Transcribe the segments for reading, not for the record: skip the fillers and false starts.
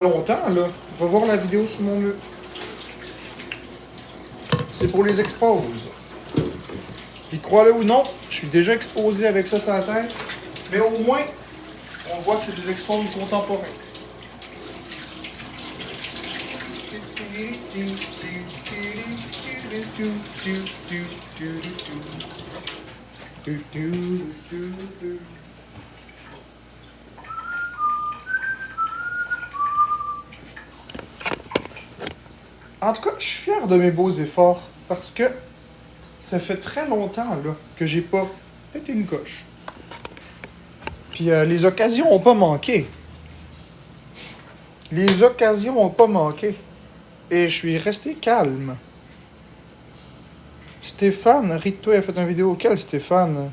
Longtemps, là. On va voir la vidéo sur mon mur. C'est pour les exposes. Puis crois-le ou non, je suis déjà exposé avec ça sur la tête. Mais au moins, on voit que c'est des exposes contemporains. En tout cas, je suis fier de mes beaux efforts parce que ça fait très longtemps là, que j'ai pas pété une coche. Puis les occasions ont pas manqué. Les occasions ont pas manqué. Et je suis resté calme. Stéphane, Rito a fait une vidéo. Quel Stéphane?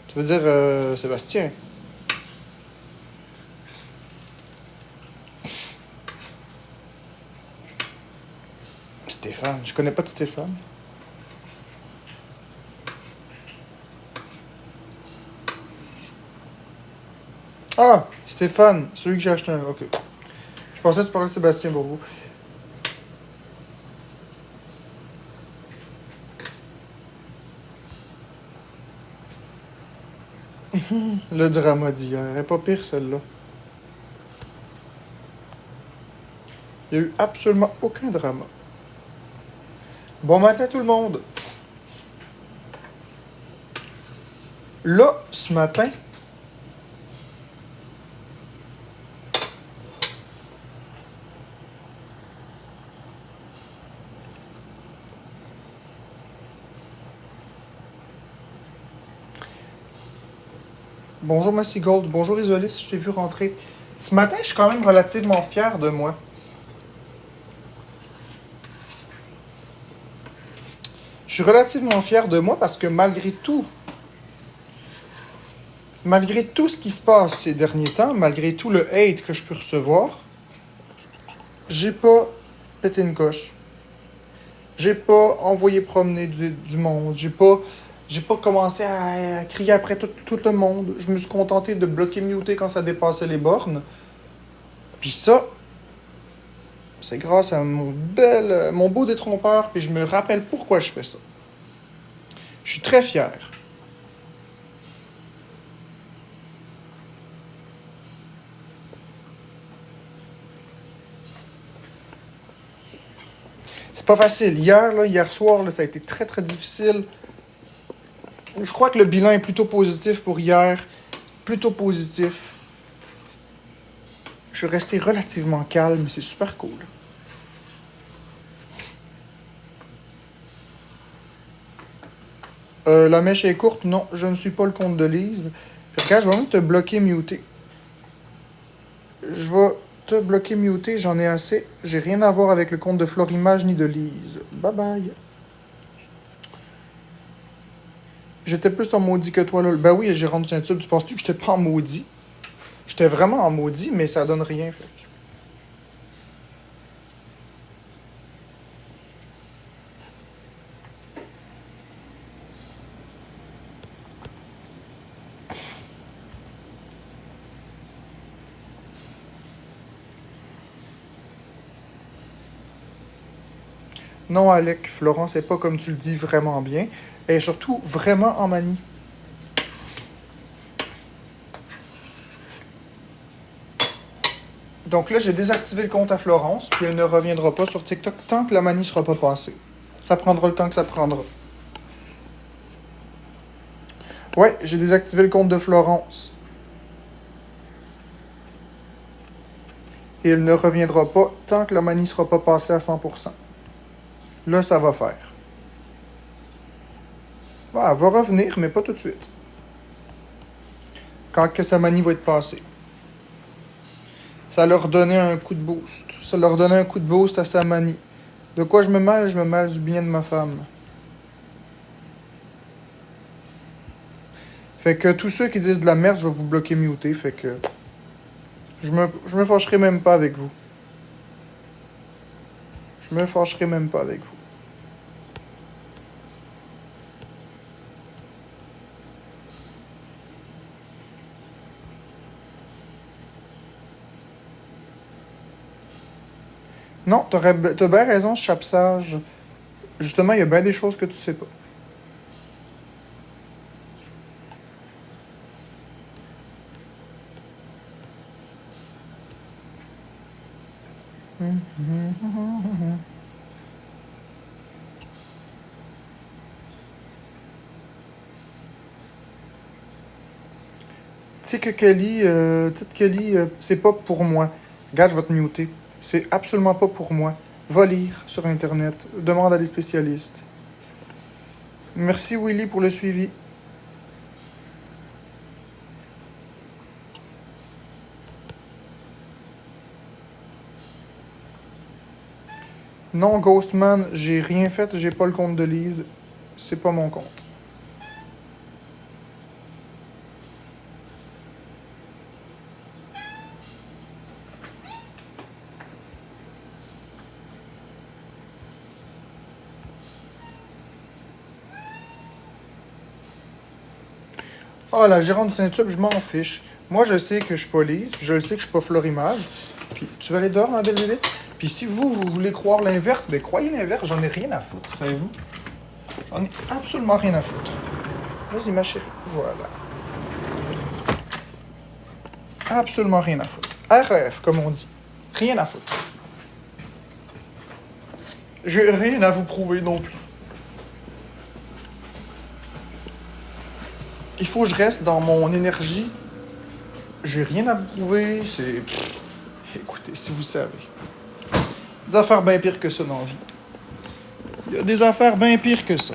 Tu veux dire Sébastien? Stéphane, je connais pas de Stéphane. Ah, Stéphane, celui que j'ai acheté un. Ok. Je pensais que tu parlais de Sébastien Bourbeau. Le drama d'hier. Elle est pas pire celle-là. Il n'y a eu absolument aucun drama. Bon matin tout le monde. Là, ce matin, bonjour Massy Gold, bonjour Isolis, je t'ai vu rentrer. Ce matin, je suis quand même relativement fier de moi. Je suis relativement fier de moi parce que malgré tout ce qui se passe ces derniers temps, malgré tout le hate que je peux recevoir, j'ai pas pété une coche. J'ai pas envoyé promener du monde. J'ai pas commencé à crier après tout le monde. Je me suis contenté de bloquer muter quand ça dépassait les bornes. Puis ça, c'est grâce à mon beau détrompeur, puis je me rappelle pourquoi je fais ça. Je suis très fier. C'est pas facile. Hier soir, là, ça a été très très difficile. Je crois que le bilan est plutôt positif pour hier. Plutôt positif. Je suis resté relativement calme, c'est super cool. La mèche est courte, non, je ne suis pas le compte de Lise. Regarde, je vais même te bloquer muter. Je vais te bloquer muter, j'en ai assez. J'ai rien à voir avec le compte de Florimage ni de Lise. Bye bye. J'étais plus en maudit que toi, là. Ben oui, j'ai rendu sur un tube. Tu penses-tu que j'étais pas en maudit? J'étais vraiment en maudit, mais ça donne rien, fait. Non, Alec, Florence est pas comme tu le dis vraiment bien. Elle est surtout vraiment en manie. Donc là, j'ai désactivé le compte à Florence, puis elle ne reviendra pas sur TikTok tant que la manie sera pas passée. Ça prendra le temps que ça prendra. Ouais, j'ai désactivé le compte de Florence. Et elle ne reviendra pas tant que la manie sera pas passée à 100%. Là, ça va faire. Ouais, elle va revenir, mais pas tout de suite. Quand que sa manie va être passée. Ça leur donnait un coup de boost. Ça leur donnait un coup de boost à sa manie. De quoi je me mêle? Je me mêle du bien de ma femme. Fait que tous ceux qui disent de la merde, je vais vous bloquer muter. Fait que je me fâcherai même pas avec vous. Je me fâcherai même pas avec vous. Non, t'as bien raison, Chapsage. Justement, il y a bien des choses que tu sais pas. Tu sais que Kelly, petite Kelly, c'est pas pour moi. Regarde, je vais te muter. C'est absolument pas pour moi. Va lire sur Internet. Demande à des spécialistes. Merci Willy pour le suivi. Non, Ghostman, j'ai rien fait, j'ai pas le compte de Lise. C'est pas mon compte. Ah, la gérante du Saint-Tube, je m'en fiche. Moi, je sais que je suis pas Lise, puis je le sais que je suis pas Florimage. Puis, tu vas aller dehors, ma belle bébé? Puis si vous voulez croire l'inverse, ben croyez l'inverse, j'en ai rien à foutre, savez-vous? J'en ai absolument rien à foutre. Vas-y, ma chérie. Voilà. Absolument rien à foutre. RF, comme on dit. Rien à foutre. J'ai rien à vous prouver non plus. Il faut que je reste dans mon énergie. J'ai rien à vous prouver. C'est. Écoutez, si vous savez. Des affaires bien pires que ça dans la vie. Il y a des affaires bien pires que ça.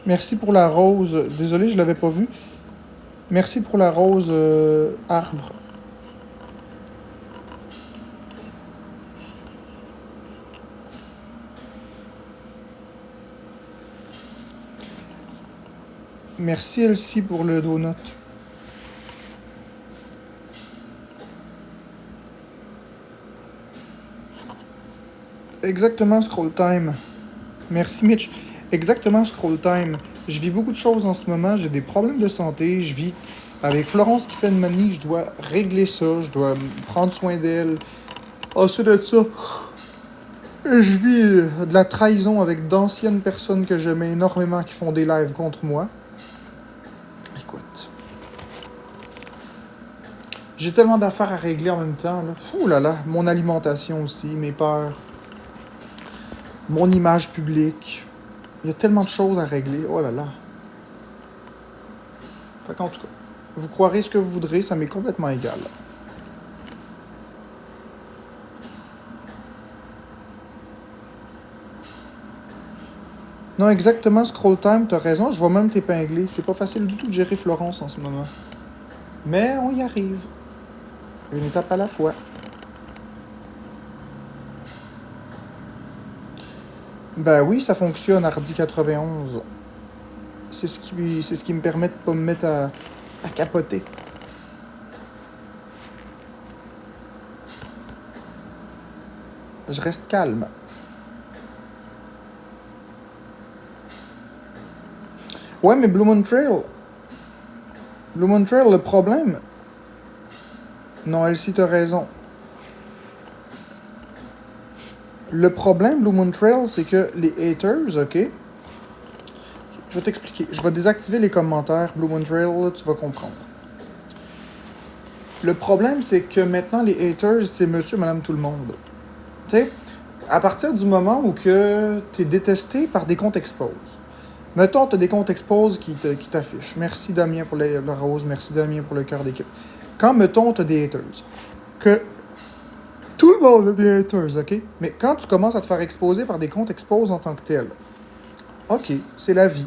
Merci pour la rose. Désolé, je l'avais pas vue. Merci pour la rose arbre. Merci Elsie pour le donut. Exactement, Scroll Time. Merci Mitch. Exactement, Scroll Time. Je vis beaucoup de choses en ce moment. J'ai des problèmes de santé. Je vis avec Florence qui fait une manie. Je dois régler ça. Je dois prendre soin d'elle. Ensuite de ça, je vis de la trahison avec d'anciennes personnes que j'aimais énormément qui font des lives contre moi. Écoute. J'ai tellement d'affaires à régler en même temps. Là. Ouh là là. Mon alimentation aussi, mes peurs. Mon image publique. Il y a tellement de choses à régler. Oh là là. Fait qu'en tout cas, vous croirez ce que vous voudrez, ça m'est complètement égal. Non, exactement, Scroll Time, t'as raison, je vais même t'épingler. C'est pas facile du tout de gérer Florence en ce moment. Mais on y arrive. Une étape à la fois. Ben oui, ça fonctionne, Hardy 91. C'est ce qui me permet de pas me mettre à capoter. Je reste calme. Ouais, mais Blue Moon Trail. Blue Moon Trail, le problème. Non, Elsie, t'as raison. Le problème, Blue Moon Trail, c'est que les haters, ok? Je vais t'expliquer. Je vais désactiver les commentaires. Blue Moon Trail, là, tu vas comprendre. Le problème, c'est que maintenant, les haters, c'est monsieur, madame, tout le monde. Tu sais, à partir du moment où que t'es détesté par des comptes expose. Mettons, t'as des comptes expose qui t'affichent. Merci Damien pour la rose, merci Damien pour le cœur d'équipe. Quand, mettons, t'as des haters, que tout le monde a des haters, ok? Mais quand tu commences à te faire exposer par des comptes expose en tant que tel, ok, c'est la vie.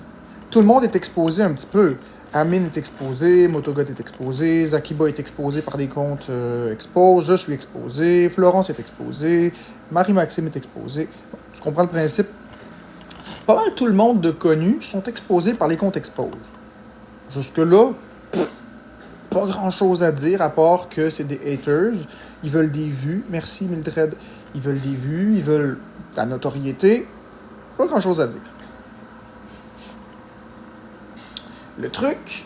Tout le monde est exposé un petit peu. Amine est exposé, Motogot est exposé, Zakiba est exposé par des comptes expose, je suis exposé, Florence est exposée, Marie-Maxime est exposée. Bon, tu comprends le principe? Pas mal tout le monde de connus sont exposés par les comptes expose. Jusque-là, pas grand-chose à dire, à part que c'est des haters. Ils veulent des vues. Merci, Mildred. Ils veulent des vues, ils veulent la notoriété. Pas grand-chose à dire. Le truc,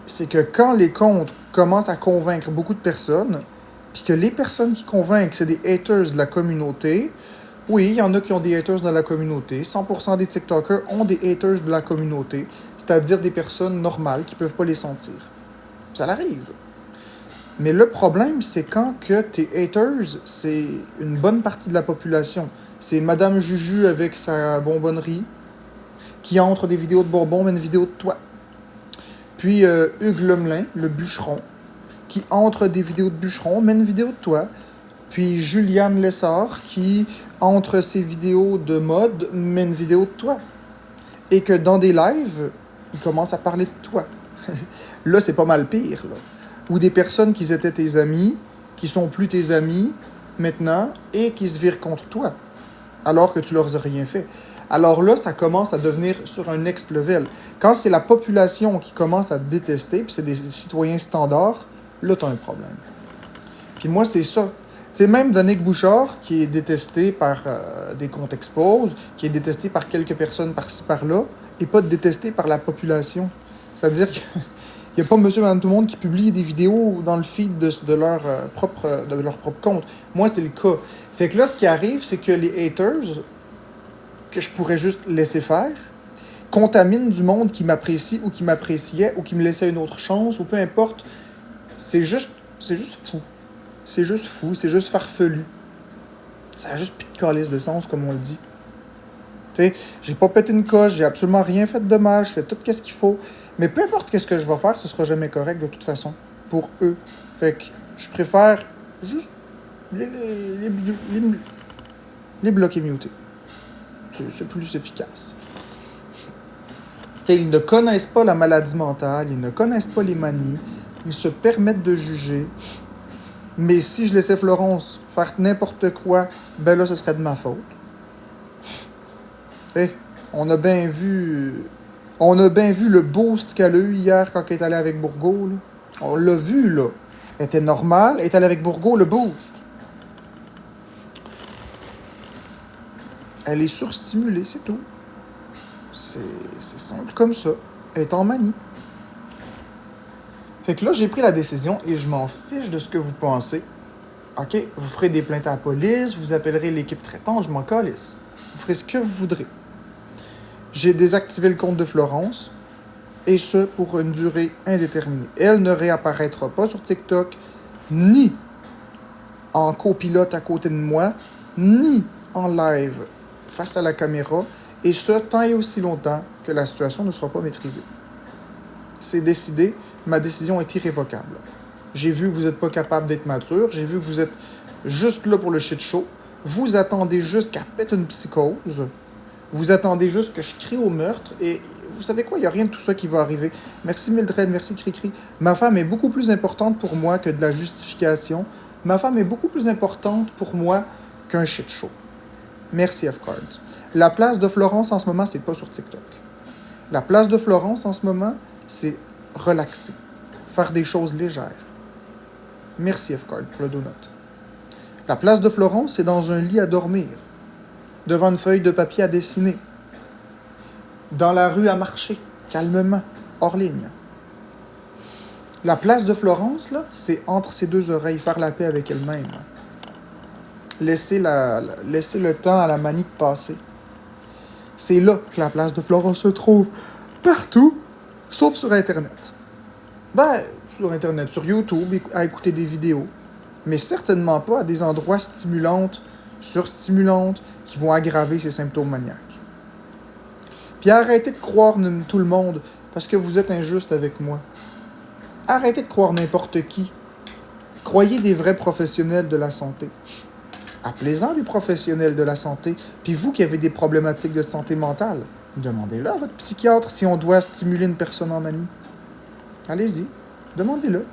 c'est que quand les comptes commencent à convaincre beaucoup de personnes, puis que les personnes qui convainquent, c'est des haters de la communauté, oui, il y en a qui ont des haters dans la communauté. 100% des TikTokers ont des haters de la communauté, c'est-à-dire des personnes normales qui ne peuvent pas les sentir. Ça l'arrive. Mais le problème, c'est quand que tes haters, c'est une bonne partie de la population. C'est Madame Juju avec sa bonbonnerie qui entre des vidéos de bonbons, mais une vidéo de toi. Puis Hugues Lemelin, le bûcheron, qui entre des vidéos de bûcheron, mais une vidéo de toi. Puis Juliane Lessard, qui entre ses vidéos de mode, mais une vidéo de toi. Et que dans des lives, il commence à parler de toi. Là, c'est pas mal pire, là. Ou des personnes qui étaient tes amis, qui sont plus tes amis maintenant, et qui se virent contre toi, alors que tu leur as rien fait. Alors là, ça commence à devenir sur un next level. Quand c'est la population qui commence à te détester, puis c'est des citoyens standards, là, t'as un problème. Puis moi, c'est ça. Tu sais, même Danick Bouchard, qui est détesté par des comptes expose, qui est détesté par quelques personnes par-ci, par-là, et pas détesté par la population. C'est-à-dire qu'il n'y a pas monsieur, madame, tout le monde qui publie des vidéos dans le feed de leur propre compte. Moi, c'est le cas. Fait que là, ce qui arrive, c'est que les haters, que je pourrais juste laisser faire, contaminent du monde qui m'apprécie ou qui m'appréciait ou qui me laissait une autre chance ou peu importe. C'est juste fou. C'est juste fou, c'est juste farfelu. Ça a juste plus de calice de sens, comme on le dit. Tu sais, j'ai pas pété une coche, j'ai absolument rien fait de mal, je fais tout ce qu'il faut. Mais peu importe ce que je vais faire, ce sera jamais correct de toute façon. Pour eux. Fait que je préfère juste les bloquer mutés. C'est plus efficace. T'sais, ils ne connaissent pas la maladie mentale, ils ne connaissent pas les manies, ils se permettent de juger. Mais si je laissais Florence faire n'importe quoi, ben là, ce serait de ma faute. Hey, on a bien vu le boost qu'elle a eu hier quand elle est allée avec Bourgault. Là. On l'a vu, là. Elle était normale, elle est allée avec Bourgault, le boost. Elle est surstimulée, c'est tout. C'est simple comme ça. Elle est en manie. Fait que là, j'ai pris la décision et je m'en fiche de ce que vous pensez. OK, vous ferez des plaintes à la police, vous appellerez l'équipe traitante, je m'en calisse. Vous ferez ce que vous voudrez. J'ai désactivé le compte de Florence, et ce, pour une durée indéterminée. Elle ne réapparaîtra pas sur TikTok, ni en copilote à côté de moi, ni en live face à la caméra, et ce, tant et aussi longtemps que la situation ne sera pas maîtrisée. C'est décidé, ma décision est irrévocable. J'ai vu que vous n'êtes pas capable d'être mature, j'ai vu que vous êtes juste là pour le shit show, vous attendez juste qu'elle pète une psychose, vous attendez juste que je crie au meurtre, et vous savez quoi, il n'y a rien de tout ça qui va arriver. Merci Mildred, merci Cricri. Ma femme est beaucoup plus importante pour moi que de la justification. Ma femme est beaucoup plus importante pour moi qu'un shit show. Merci F-Cards. La place de Florence en ce moment, c'est pas sur TikTok. La place de Florence en ce moment, c'est relaxer. Faire des choses légères. Merci F-Card pour le donut. La place de Florence, c'est dans un lit à dormir. Devant une feuille de papier à dessiner. Dans la rue à marcher, calmement, hors ligne. La place de Florence, là, c'est entre ses deux oreilles, faire la paix avec elle-même. Laisser le temps à la manie de passer. C'est là que la place de Florence se trouve. Partout, sauf sur Internet. Ben, sur Internet, sur YouTube, à écouter des vidéos. Mais certainement pas à des endroits stimulantes, surstimulantes, qui vont aggraver ces symptômes maniaques. Puis arrêtez de croire tout le monde, parce que vous êtes injuste avec moi. Arrêtez de croire n'importe qui. Croyez des vrais professionnels de la santé. Appelez-en des professionnels de la santé. Puis vous qui avez des problématiques de santé mentale, demandez-le à votre psychiatre si on doit stimuler une personne en manie. Allez-y, demandez-le.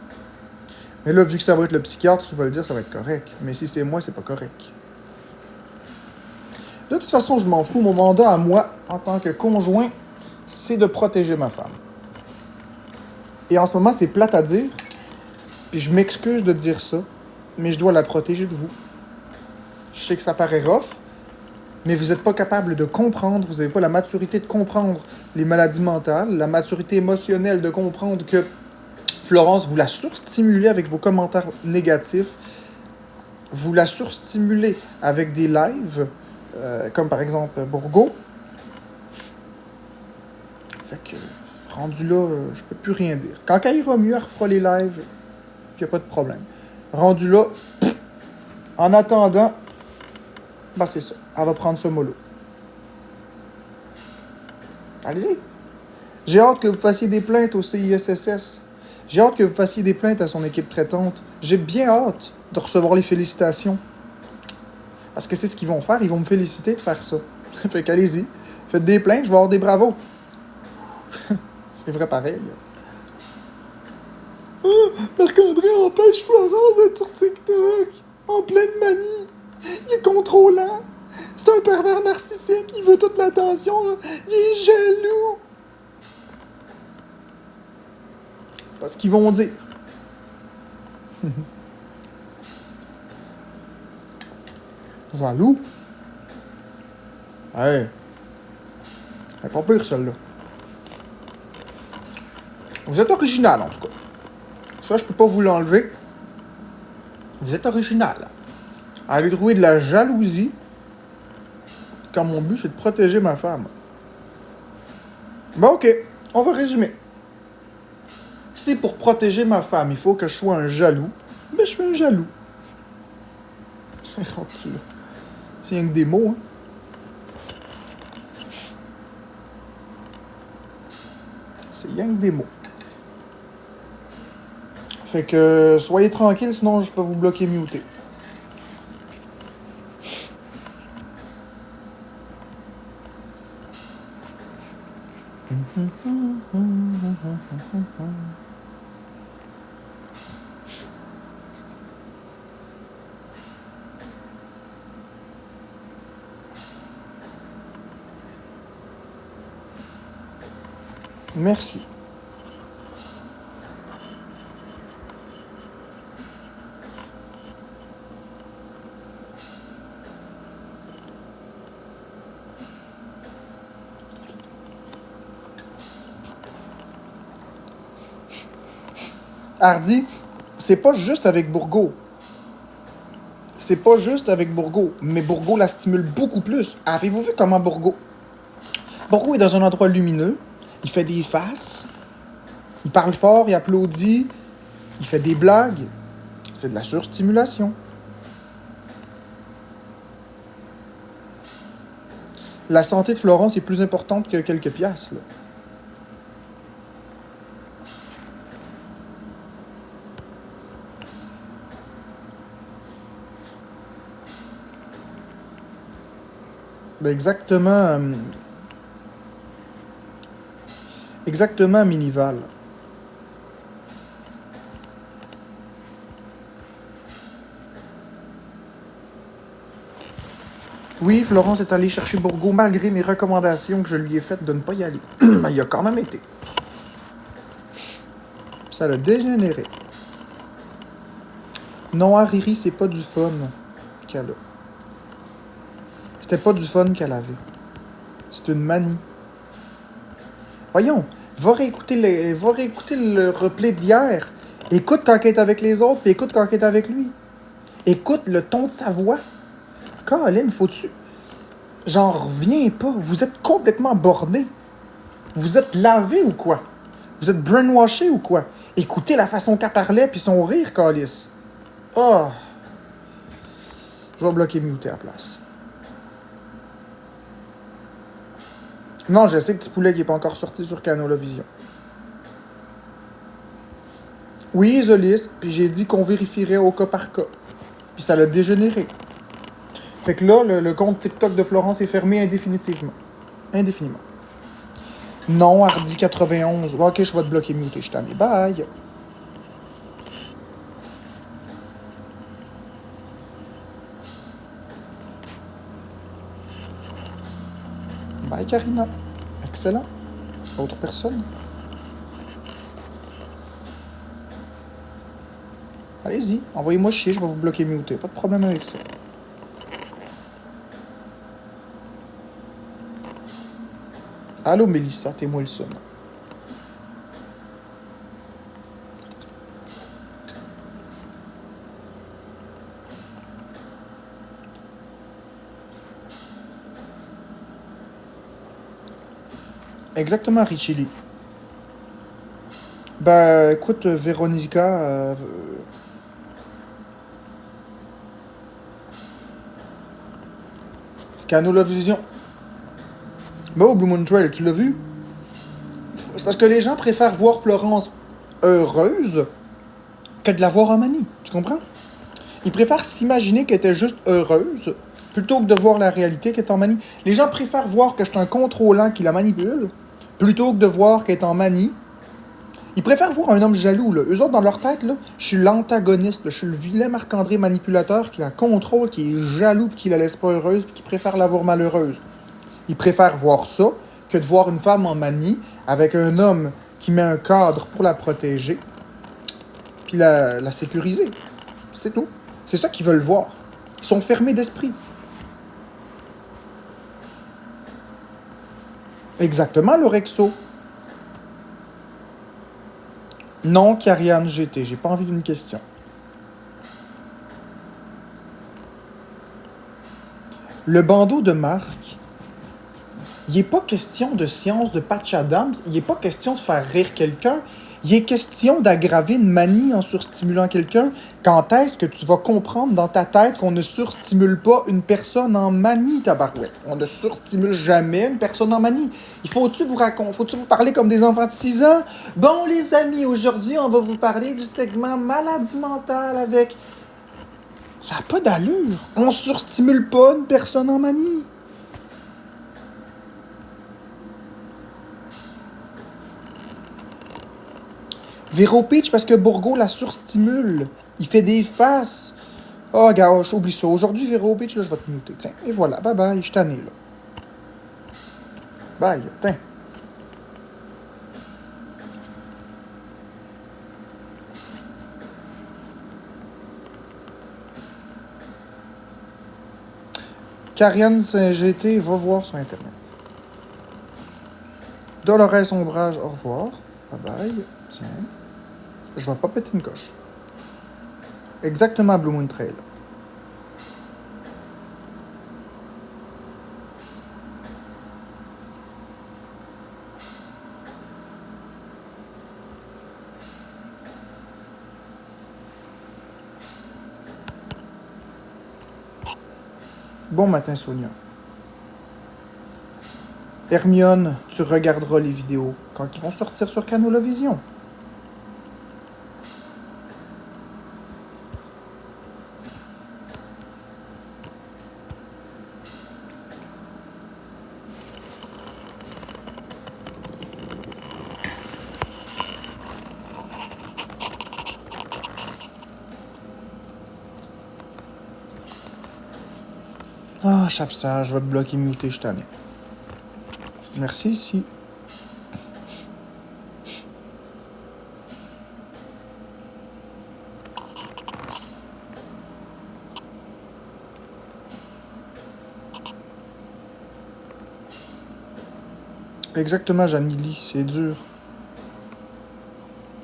Mais là, vu que ça va être le psychiatre qui va le dire, ça va être correct. Mais si c'est moi, c'est pas correct. De toute façon, je m'en fous. Mon mandat à moi, en tant que conjoint, c'est de protéger ma femme. Et en ce moment, c'est plate à dire. Puis je m'excuse de dire ça. Mais je dois la protéger de vous. Je sais que ça paraît rough. Mais vous n'êtes pas capable de comprendre. Vous n'avez pas la maturité de comprendre les maladies mentales. La maturité émotionnelle de comprendre que Florence, vous la surstimulez avec vos commentaires négatifs. Vous la surstimulez avec des lives. Comme par exemple Bourgo. Fait que, rendu là, je peux plus rien dire. Quand elle ira mieux, elle refera les lives, il n'y a pas de problème. Rendu là, en attendant, ben c'est ça. Elle va prendre ce mollo. Allez-y. J'ai hâte que vous fassiez des plaintes au CISSS. J'ai hâte que vous fassiez des plaintes à son équipe traitante. J'ai bien hâte de recevoir les félicitations. Parce que c'est ce qu'ils vont faire. Ils vont me féliciter de faire ça. Fait qu'allez-y. Faites des plaintes, je vais avoir des bravos. C'est vrai pareil. Oh, Marc-André empêche Florence d'être sur TikTok. En pleine manie. Il est contrôlant. C'est un pervers narcissique. Il veut toute l'attention. Là. Il est jaloux. Parce qu'ils vont dire. Jaloux? Hey. Elle est pas pire, celle-là. Vous êtes original, en tout cas. Ça, je peux pas vous l'enlever. Vous êtes original. Aller trouver de la jalousie quand mon but, c'est de protéger ma femme. Bon, ok. On va résumer. Si pour protéger ma femme, il faut que je sois un jaloux, ben je suis un jaloux. C'est rien que des mots, hein. C'est rien que des mots. Fait que soyez tranquille, sinon je peux vous bloquer muter. Merci. Hardy, c'est pas juste avec Bourgo. C'est pas juste avec Bourgo, mais Bourgo la stimule beaucoup plus. Avez-vous vu comment Bourgo... Bourgo est dans un endroit lumineux, il fait des faces, il parle fort, il applaudit, il fait des blagues. C'est de la surstimulation. La santé de Florence est plus importante que quelques piastres, là. Ben exactement, Minival. Oui, Florence est allée chercher Bourgo malgré mes recommandations que je lui ai faites de ne pas y aller. Mais il a quand même été. Ça l'a dégénéré. Non, Hariri, c'est pas du fun qu'elle a. C'était pas du fun qu'elle avait. C'est une manie. Voyons, va réécouter le replay d'hier. Écoute quand elle est avec les autres, puis écoute quand elle est avec lui. Écoute le ton de sa voix. Colin, faut-tu... J'en reviens pas. Vous êtes complètement borné. Vous êtes lavé ou quoi? Vous êtes brainwashé ou quoi? Écoutez la façon qu'elle parlait, puis son rire, Calice. Oh! Je vais bloquer muter à la place. Non, je sais, Petit Poulet qui n'est pas encore sorti sur Canola Vision. Oui, Zolis, puis j'ai dit qu'on vérifierait au cas par cas. Puis ça l'a dégénéré. Fait que là, le compte TikTok de Florence est fermé indéfinitivement. Indéfiniment. Non, Hardy91. Ok, je vais te bloquer muter, je t'en ai. Bye! Bye, Karina. Excellent. Autre personne? Allez-y, envoyez-moi chier, je vais vous bloquer muter. Pas de problème avec ça. Allô, Mélissa, t'es moi le seul. Exactement, Richili. Ben, écoute, Véronica, Canola Vision. Ben, au Blue Moon Trail, tu l'as vu? C'est parce que les gens préfèrent voir Florence heureuse que de la voir en manie. Tu comprends? Ils préfèrent s'imaginer qu'elle était juste heureuse plutôt que de voir la réalité qu'elle est en manie. Les gens préfèrent voir que je suis un contrôlant qui la manipule plutôt que de voir qu'elle est en manie. Ils préfèrent voir un homme jaloux, là. Eux autres, dans leur tête, là, je suis l'antagoniste, là. Je suis le vilain Marc-André manipulateur qui la contrôle, qui est jaloux, qui la laisse pas heureuse, puis qui préfère la voir malheureuse. Ils préfèrent voir ça que de voir une femme en manie avec un homme qui met un cadre pour la protéger, puis la sécuriser. C'est tout. C'est ça qu'ils veulent voir. Ils sont fermés d'esprit. Exactement, Lorexo. Non, Kariane GT, j'ai pas envie d'une question. Le bandeau de Marc, il n'est pas question de science de Patch Adams, il n'est pas question de faire rire quelqu'un, il est question d'aggraver une manie en surstimulant quelqu'un. Quand est-ce que tu vas comprendre dans ta tête qu'on ne surstimule pas une personne en manie, tabarouette? On ne surstimule jamais une personne en manie. Faut-tu vous parler comme des enfants de 6 ans? Bon, les amis, aujourd'hui, on va vous parler du segment maladie mentale avec... Ça n'a pas d'allure. On surstimule pas une personne en manie. Véro Peach, parce que Bourgo la surstimule. Il fait des faces. Oh, gars, oublie ça. Aujourd'hui, Véro Peach, là, je vais te muter. Tiens, et voilà. Bye bye, je t'en ai, là. Bye, tiens. Karianne Saint-GT, va voir sur Internet. Dolores Ombrage, au revoir. Bye bye. Tiens. Je vais pas péter une coche. Exactement, Blue Moon Trail. Bon matin, Sonia. Hermione, tu regarderas les vidéos quand ils vont sortir sur Canola Vision. Ah, Chapstar, je vais te bloquer, muter, je t'en ai. Merci, si. Exactement, Janili, c'est dur.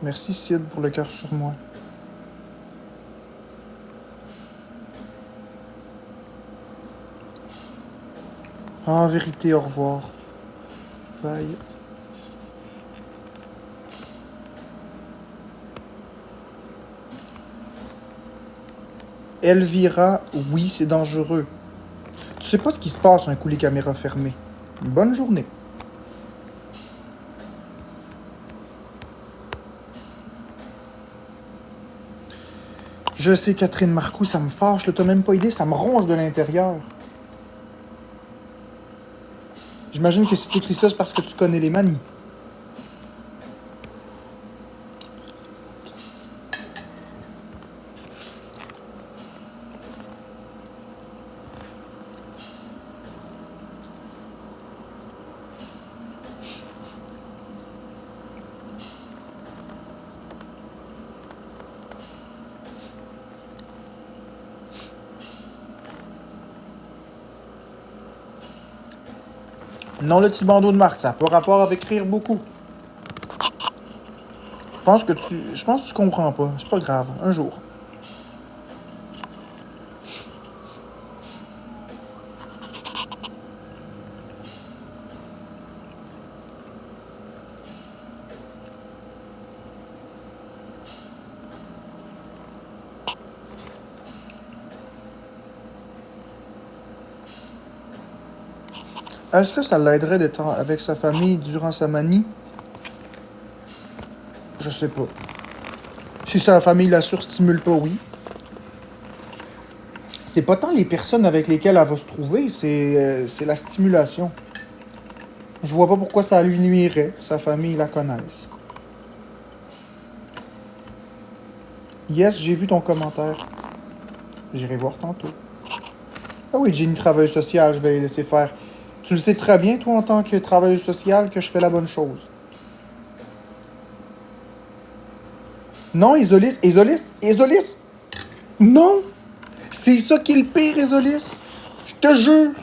Merci, Sid, pour le cœur sur moi. Ah, en vérité, au revoir. Bye. Elvira, oui, c'est dangereux. Tu sais pas ce qui se passe un coup les caméras fermées. Bonne journée. Je sais, Catherine Marcoux, ça me fâche, là, t'as même pas idée, ça me ronge de l'intérieur. J'imagine que si t'écris ça, c'est parce que tu connais les manies. Non, le petit bandeau de marque, ça n'a pas rapport avec rire beaucoup. Je pense que tu comprends pas. C'est pas grave. Un jour. Est-ce que ça l'aiderait d'être avec sa famille durant sa manie? Je sais pas. Si sa famille la surstimule pas, oui. C'est pas tant les personnes avec lesquelles elle va se trouver, c'est la stimulation. Je vois pas pourquoi ça lui nuirait, sa famille la connaisse. Yes, j'ai vu ton commentaire. J'irai voir tantôt. Ah oui, Jenny, travailleuse sociale, je vais les laisser faire. Tu le sais très bien, toi, en tant que travailleuse sociale, que je fais la bonne chose. Non, Isolis, Isolis, Isolis! Non! C'est ça qui est le pire, Isolis! Je te jure!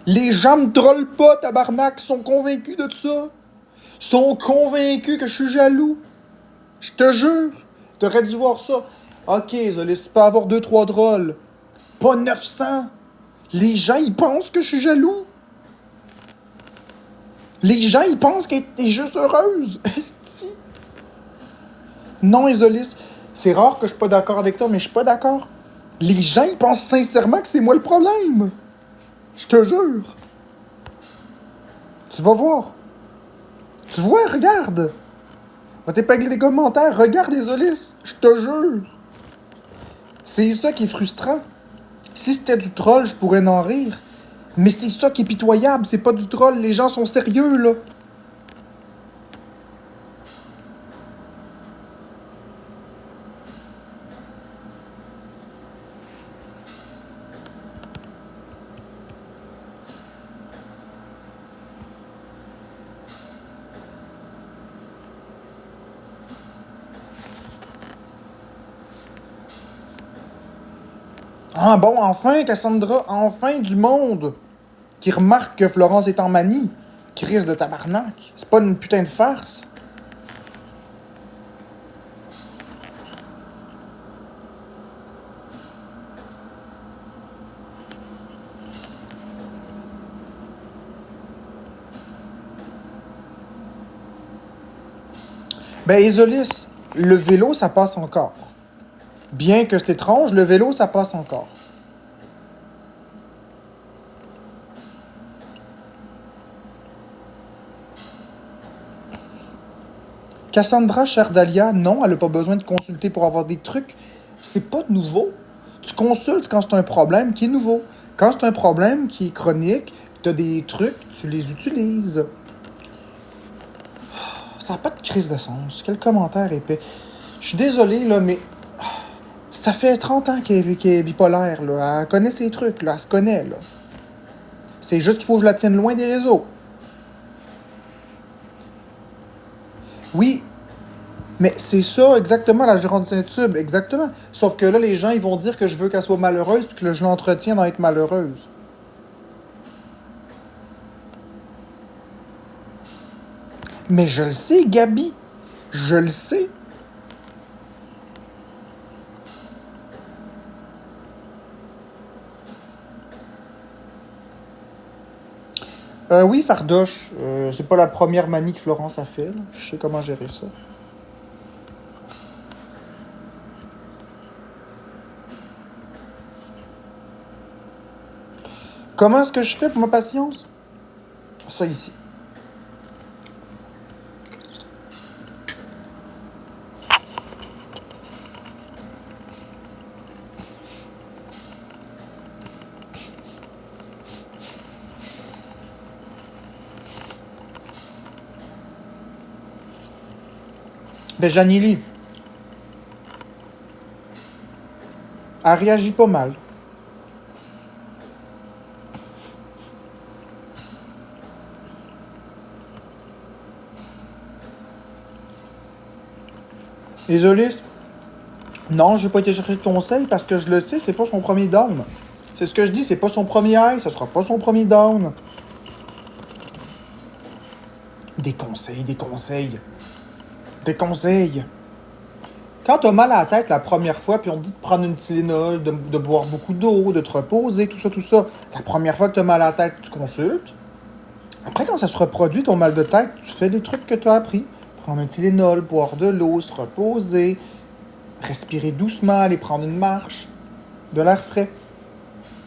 Les gens me trollent pas, tabarnak! Ils sont convaincus de ça! Ils sont convaincus que je suis jaloux! Je te jure! T'aurais dû voir ça! Ok, Isolis, tu peux avoir 2-3 drôles. Pas 900! Les gens, ils pensent que je suis jaloux! Les gens, ils pensent qu'elle est juste heureuse! Esti! Non, Isolis, c'est rare que je suis pas d'accord avec toi, mais je suis pas d'accord. Les gens, ils pensent sincèrement que c'est moi le problème. Je te jure. Tu vas voir. Tu vois, regarde. Va t'épingler des commentaires. Regarde, Isolis. Je te jure. C'est ça qui est frustrant. Si c'était du troll, je pourrais en rire. Mais c'est ça qui est pitoyable. C'est pas du troll. Les gens sont sérieux, là. Ah bon, enfin, Cassandra, enfin du monde qui remarque que Florence est en manie. Crise de tabarnak. C'est pas une putain de farce. Ben, Isolis, le vélo, ça passe encore. Bien que c'est étrange, le vélo, ça passe encore. Cassandra Cherdalia, non, elle n'a pas besoin de consulter pour avoir des trucs. C'est pas nouveau. Tu consultes quand c'est un problème qui est nouveau. Quand c'est un problème qui est chronique, tu as des trucs, tu les utilises. Ça n'a pas de crise de sens. Quel commentaire épais. Je suis désolé, là, mais ça fait 30 ans qu'elle est bipolaire, là. Elle connaît ses trucs, là. Elle se connaît, là. C'est juste qu'il faut que je la tienne loin des réseaux. Oui, mais c'est ça, exactement, la gérante de Saint-Tube, exactement. Sauf que là, les gens, ils vont dire que je veux qu'elle soit malheureuse, puis que je l'entretiens dans être malheureuse. Mais je le sais, Gabi. Je le sais. Oui, Fardoche. C'est pas la première manie que Florence a fait, là. Je sais comment gérer ça. Comment est-ce que je fais pour ma patience? Ça ici. Ben, Janili, elle réagit pas mal. Désolé. Non, j'ai pas été chercher de conseils parce que je le sais, c'est pas son premier down. C'est ce que je dis, c'est pas son premier high, ça sera pas son premier down. Des conseils, des conseils. Des conseils. Quand t'as mal à la tête la première fois, puis on te dit de prendre une Tylenol, de boire beaucoup d'eau, de te reposer, tout ça. La première fois que t'as mal à la tête, tu consultes. Après, quand ça se reproduit, ton mal de tête, tu fais des trucs que t'as appris. Prendre un Tylenol, boire de l'eau, se reposer, respirer doucement, aller prendre une marche, de l'air frais.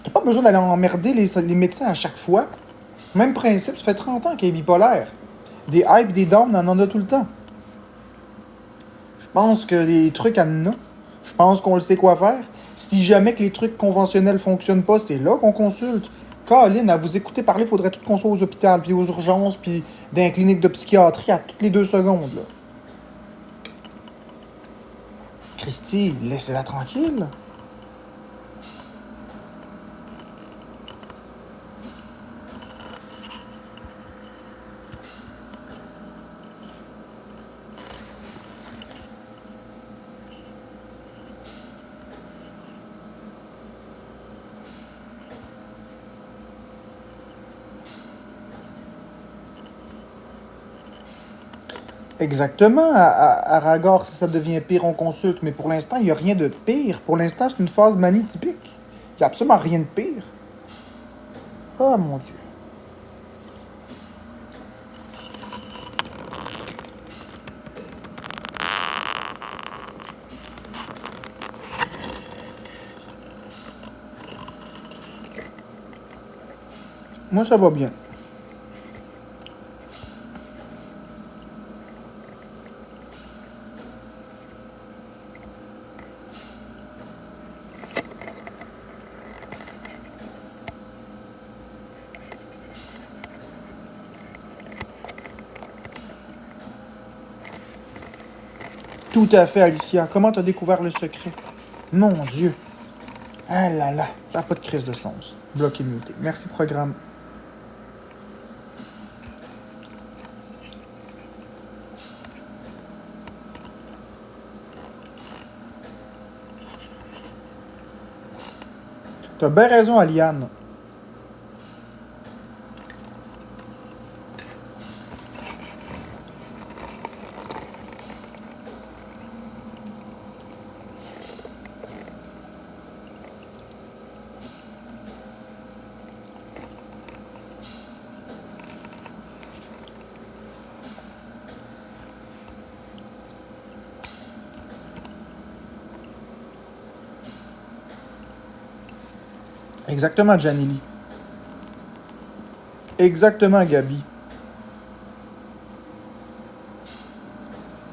T'as pas besoin d'aller emmerder les médecins à chaque fois. Même principe, ça fait 30 ans qu'il est bipolaire. Des hype, des downs, on en a tout le temps. Je pense que les trucs, elle en a. Je pense qu'on le sait quoi faire. Si jamais que les trucs conventionnels fonctionnent pas, c'est là qu'on consulte. Caroline, à vous écouter parler, faudrait tout qu'on soit aux hôpitaux, puis aux urgences, puis dans les cliniques de psychiatrie à toutes les 2 secondes. Là. Christy, laissez-la tranquille. Exactement, à Ragor, si ça devient pire, on consulte. Mais pour l'instant, il n'y a rien de pire. Pour l'instant, c'est une phase manie typique. Il n'y a absolument rien de pire. Oh mon Dieu. Moi, ça va bien. Tout à fait, Alicia. Comment t'as découvert le secret? Mon Dieu. Ah là là. Ça n'a pas de crise de sens. Bloqué, muté. Merci, programme. T'as bien raison, Aliane. Exactement, Janili. Exactement, Gabi.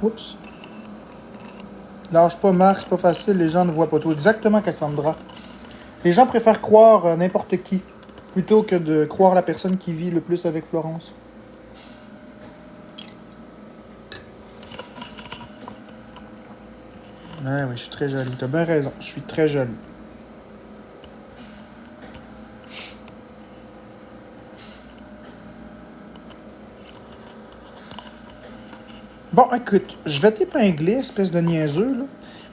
Oups. Lâche pas, Marc, c'est pas facile, les gens ne voient pas tout. Exactement, Cassandra. Les gens préfèrent croire n'importe qui, plutôt que de croire la personne qui vit le plus avec Florence. Ouais, je suis très jaloux. T'as bien raison, je suis très jaloux. Bon, écoute, je vais t'épingler, espèce de niaiseux, là.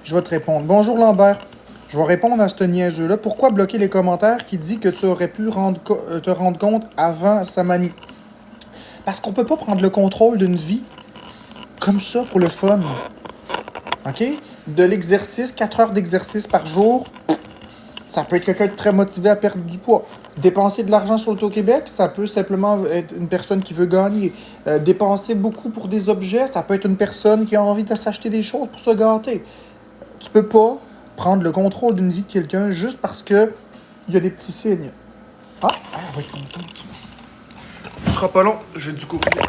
Je vais te répondre. Bonjour Lambert. Je vais répondre à ce niaiseux-là. Pourquoi bloquer les commentaires qui dit que tu aurais pu te rendre compte avant sa manie? Parce qu'on peut pas prendre le contrôle d'une vie comme ça pour le fun. OK? De l'exercice, 4 heures d'exercice par jour, ça peut être quelqu'un de très motivé à perdre du poids. Dépenser de l'argent sur l'Auto-Québec, ça peut simplement être une personne qui veut gagner. Dépenser beaucoup pour des objets, ça peut être une personne qui a envie de s'acheter des choses pour se gâter. Tu peux pas prendre le contrôle d'une vie de quelqu'un juste parce que il y a des petits signes. Ah, elle va être contente. Ce sera pas long, j'ai du courrier.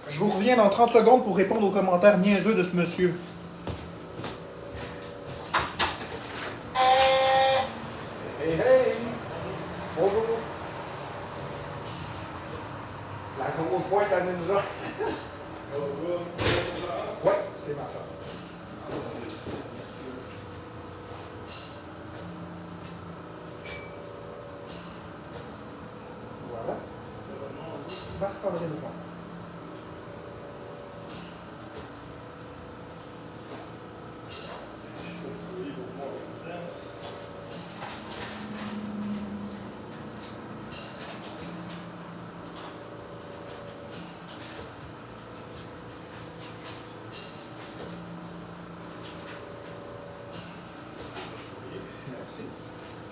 Je vous reviens dans 30 secondes pour répondre aux commentaires niaiseux de ce monsieur. Hey, hey! Bonjour! La grosse boîte à ninja. Ouais, c'est ma femme. Voilà. Marc-André Lebrun.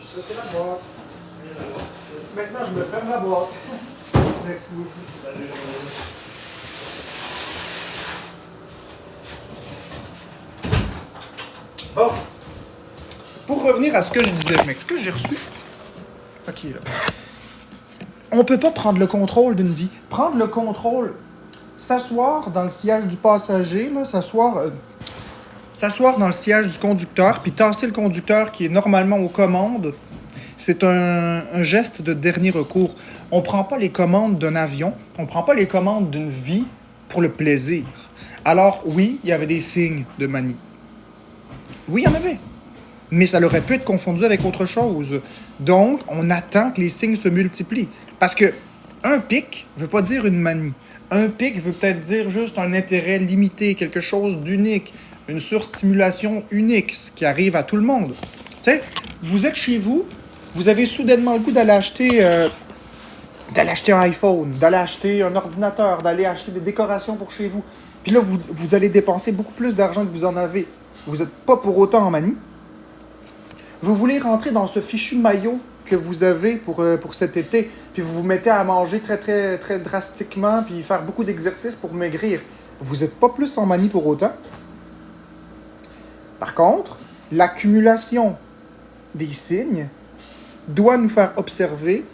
Ça, c'est la boîte. Maintenant, je me ferme la boîte. Merci beaucoup. Bon. Pour revenir à ce que je disais, mec, ce que j'ai reçu. Ok, là. On peut pas prendre le contrôle d'une vie. Prendre le contrôle, s'asseoir dans le siège du passager, là, s'asseoir dans le siège du conducteur, puis tasser le conducteur qui est normalement aux commandes, c'est un geste de dernier recours. On prend pas les commandes d'un avion, on prend pas les commandes d'une vie pour le plaisir. Alors oui, il y avait des signes de manie. Oui, il y en avait. Mais ça aurait pu être confondu avec autre chose. Donc, on attend que les signes se multiplient. Parce que un pic ne veut pas dire une manie. Un pic veut peut-être dire juste un intérêt limité, quelque chose d'unique, une surstimulation unique, ce qui arrive à tout le monde. Tu sais, vous êtes chez vous, vous avez soudainement le goût d'aller acheter un iPhone, d'aller acheter un ordinateur, d'aller acheter des décorations pour chez vous. Puis là, vous allez dépenser beaucoup plus d'argent que vous en avez. Vous n'êtes pas pour autant en manie. Vous voulez rentrer dans ce fichu maillot que vous avez pour cet été, puis vous vous mettez à manger très, très, très drastiquement, puis faire beaucoup d'exercices pour maigrir. Vous n'êtes pas plus en manie pour autant. Par contre, l'accumulation des signes doit nous faire observer,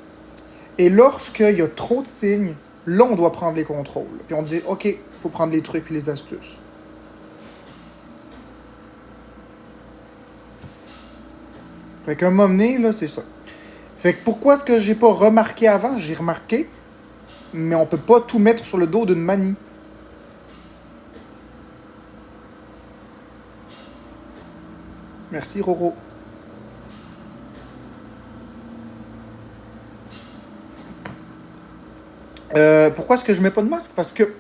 et lorsqu'il y a trop de signes, là, on doit prendre les contrôles. Puis on dit, OK, il faut prendre les trucs et les astuces. Fait qu'à un moment donné, là, c'est ça. Fait que pourquoi est-ce que j'ai pas remarqué avant? J'ai remarqué, mais on peut pas tout mettre sur le dos d'une manie. Merci, Roro. Pourquoi est-ce que je mets pas de masque? Parce que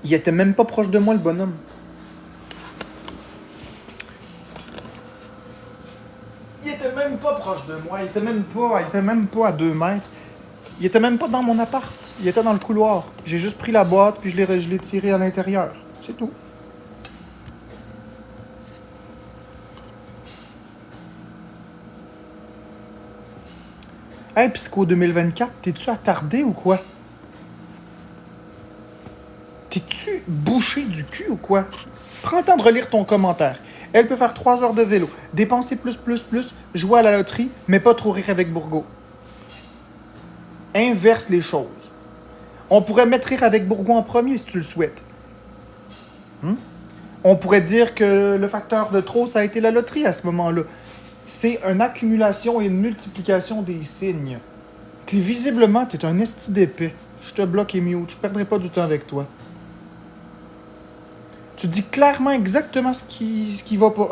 il était même pas proche de moi, le bonhomme. Il était même pas proche de moi, il était même pas à 2 mètres. Il était même pas dans mon appart, il était dans le couloir. J'ai juste pris la boîte, puis je l'ai tiré à l'intérieur. C'est tout. Hey, Psycho 2024, t'es-tu attardé ou quoi? T'es-tu bouché du cul ou quoi? Prends le temps de relire ton commentaire. Elle peut faire 3 heures de vélo, dépenser plus, jouer à la loterie, mais pas trop rire avec Bourgo. Inverse les choses. On pourrait mettre rire avec Bourgo en premier si tu le souhaites. On pourrait dire que le facteur de trop, ça a été la loterie à ce moment-là. C'est une accumulation et une multiplication des signes. Puis visiblement, t'es un esti d'épais. Je te bloque et mute, je perdrai pas du temps avec toi. Tu dis clairement exactement ce qui va pas.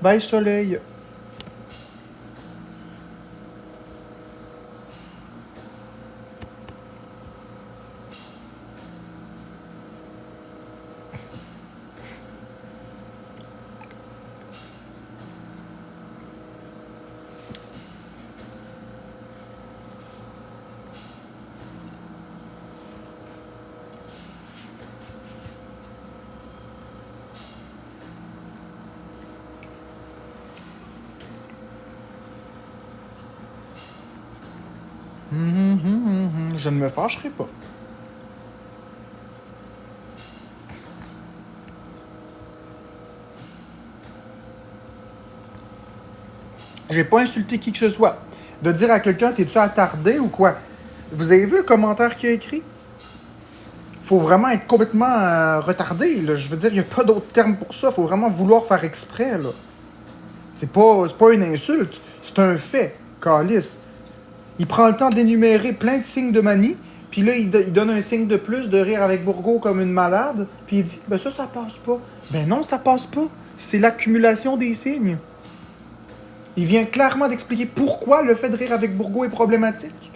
Bye soleil. Je ne me fâcherai pas. J'ai pas insulté qui que ce soit. De dire à quelqu'un, t'es-tu attardé ou quoi? Vous avez vu le commentaire qu'il a écrit? Faut vraiment être complètement retardé, là. Je veux dire, il n'y a pas d'autre terme pour ça. Faut vraiment vouloir faire exprès, là. C'est pas une insulte, c'est un fait, calice. Il prend le temps d'énumérer plein de signes de manie, puis là, il donne un signe de plus de rire avec Bourgo comme une malade, puis il dit, ben ça passe pas. Ben non, ça passe pas. C'est l'accumulation des signes. Il vient clairement d'expliquer pourquoi le fait de rire avec Bourgo est problématique.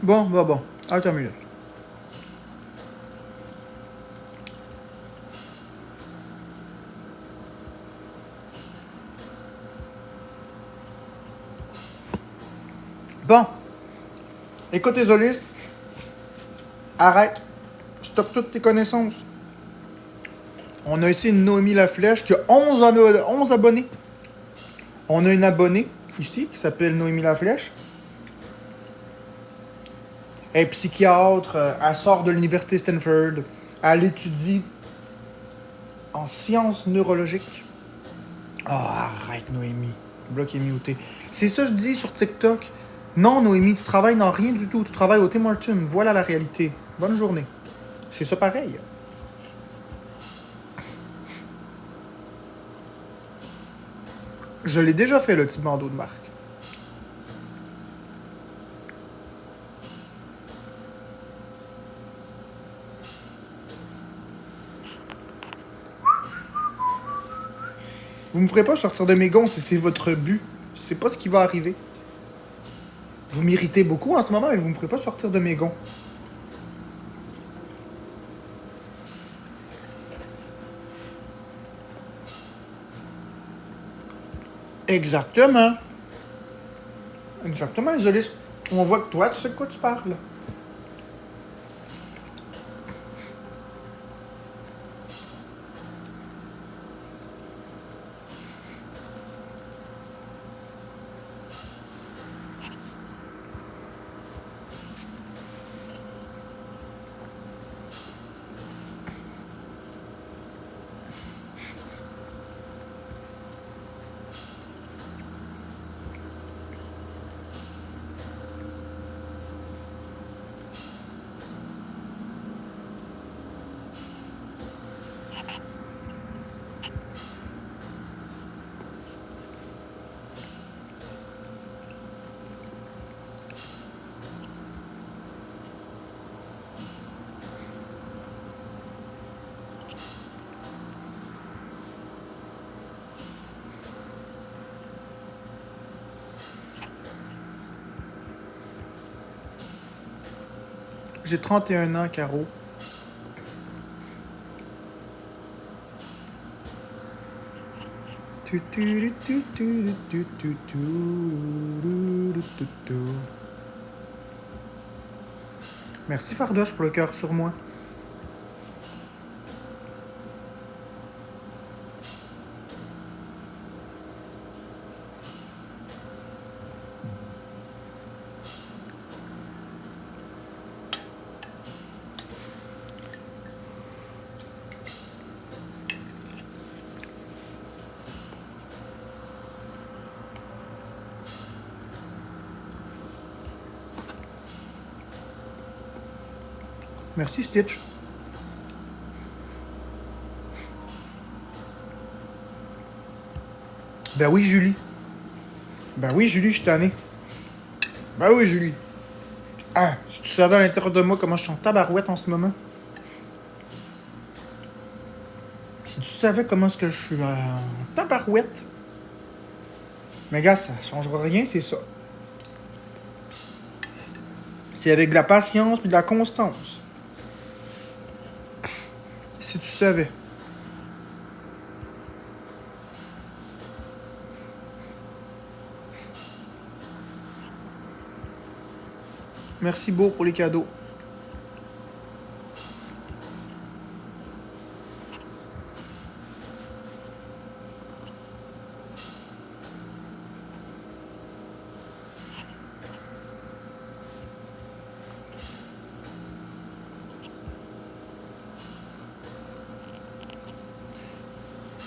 Bon. Attends une minute. Bon. Écoute les holistes. Arrête. Stop toutes tes connaissances. On a ici une Noémie Laflèche qui a 11 abonnés. On a une abonnée ici qui s'appelle Noémie Laflèche. Elle est psychiatre, elle sort de l'université Stanford. Elle étudie en sciences neurologiques. Arrête Noémie. Le bloc est muté. C'est ça que je dis sur TikTok. Non Noémie, tu travailles dans rien du tout. Tu travailles au Tim Hortons. Voilà la réalité. Bonne journée. C'est ça pareil. Je l'ai déjà fait le petit bandeau de marque. Vous me ferez pas sortir de mes gonds si c'est votre but. C'est pas ce qui va arriver. Vous m'irritez beaucoup en ce moment, mais vous me ferez pas sortir de mes gonds. Exactement. Exactement, désolé. On voit que toi, tu sais de quoi tu parles. J'ai 31 ans, Caro. Merci Fardoche pour le cœur sur moi. Merci Stitch. Ben oui, Julie. Je suis tanné. Ben oui, Julie. Ah, si tu savais à l'intérieur de moi comment je suis en tabarouette en ce moment. Si tu savais comment est-ce que je suis en tabarouette. Mais gars, ça changera rien, c'est ça. C'est avec de la patience et de la constance. Si tu savais. Merci beau pour les cadeaux.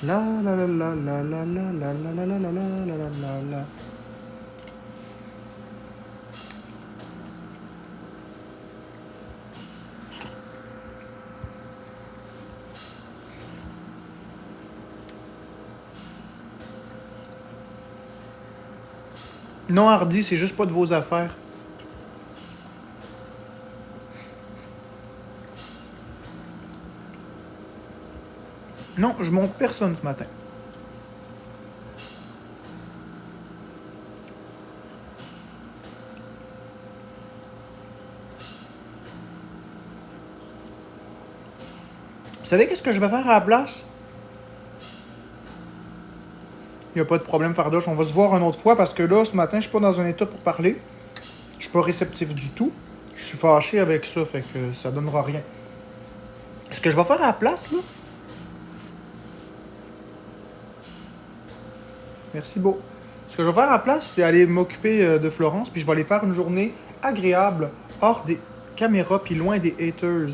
La la la la la la la la la la la la la la la la. Non, Hardy, c'est juste pas de vos affaires. Non, je monte personne ce matin. Vous savez qu'est-ce que je vais faire à la place? Il n'y a pas de problème, Fardoche. On va se voir une autre fois parce que là, ce matin, je suis pas dans un état pour parler. Je suis pas réceptif du tout. Je suis fâché avec ça, fait que ça donnera rien. Ce que je vais faire à la place, là... Merci beau. Ce que je vais faire à la place, c'est aller m'occuper de Florence, puis je vais aller faire une journée agréable, hors des caméras, puis loin des haters.